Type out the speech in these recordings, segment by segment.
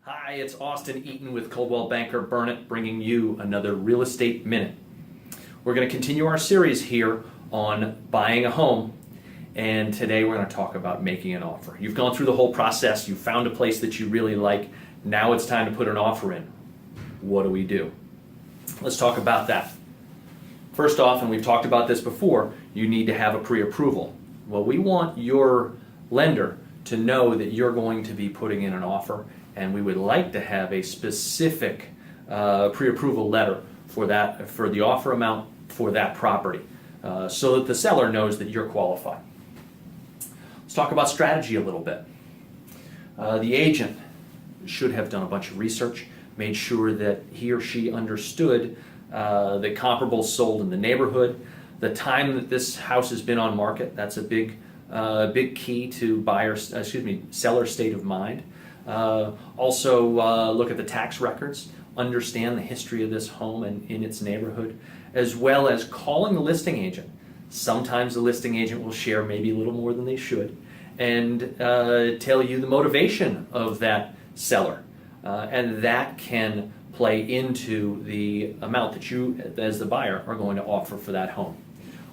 Hi, it's Austin Eaton with Coldwell Banker Burnett bringing you another Real Estate Minute. We're going to continue our series here on buying a home, and today we're going to talk about making an offer. You've gone through the whole process, you found a place that you really like, now it's time to put an offer in. What do we do? Let's talk about that. First off, and we've talked about this before, you need to have a pre-approval. Well, we want your lender to know that you're going to be putting in an offer, and we would like to have a specific pre-approval letter for the offer amount for that property, so that the seller knows that you're qualified. Let's talk about strategy a little bit. The agent should have done a bunch of research, made sure that he or she understood the comparables sold in the neighborhood, the time that this house has been on market. That's a big key to seller state of mind. Also look at the tax records, understand the history of this home and in its neighborhood, as well as calling the listing agent. Sometimes the listing agent will share maybe a little more than they should and tell you the motivation of that seller. And that can play into the amount that you, as the buyer, are going to offer for that home.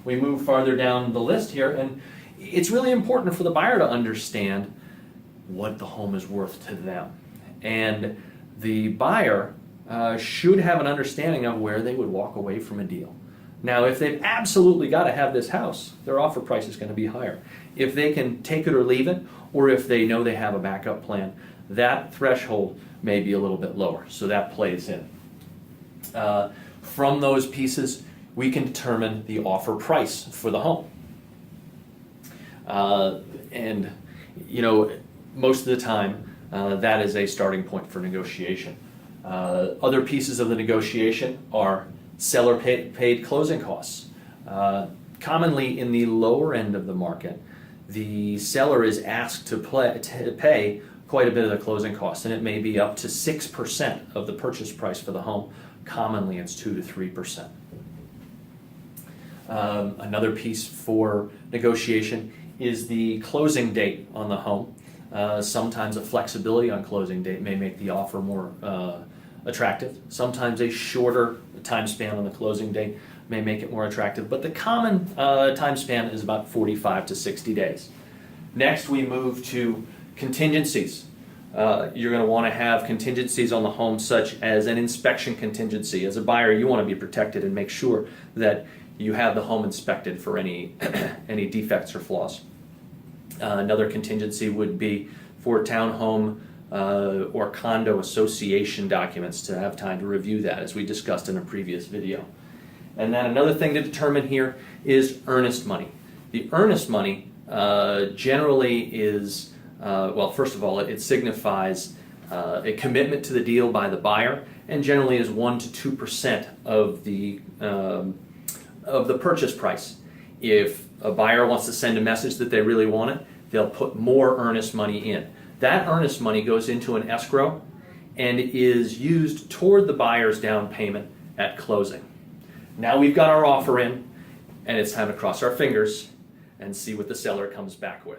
We move farther down the list here, and it's really important for the buyer to understand what the home is worth to them. And the buyer should have an understanding of where they would walk away from a deal. Now, if they've absolutely got to have this house, their offer price is going to be higher. If they can take it or leave it, or if they know they have a backup plan, that threshold may be a little bit lower, so that plays in. From those pieces, we can determine the offer price for the home. And, you know, most of the time, that is a starting point for negotiation. Other pieces of the negotiation are seller paid closing costs. Commonly in the lower end of the market, the seller is asked to pay quite a bit of the closing costs, and it may be up to 6% of the purchase price for the home. Commonly it's 2 to 3%. Another piece for negotiation is the closing date on the home. Sometimes a flexibility on closing date may make the offer more attractive. Sometimes a shorter time span on the closing date may make it more attractive, but the common time span is about 45 to 60 days. Next, we move to contingencies. You're going to want to have contingencies on the home, such as an inspection contingency. As a buyer, you want to be protected and make sure that you have the home inspected for any defects or flaws. Another contingency would be for townhome or condo association documents, to have time to review that, as we discussed in a previous video. And then another thing to determine here is earnest money. The earnest money generally is, well, first of all, it signifies a commitment to the deal by the buyer, and generally is 1 to 2% of the purchase price. If a buyer wants to send a message that they really want it, they'll put more earnest money in. That earnest money goes into an escrow and is used toward the buyer's down payment at closing. Now we've got our offer in, and it's time to cross our fingers and see what the seller comes back with.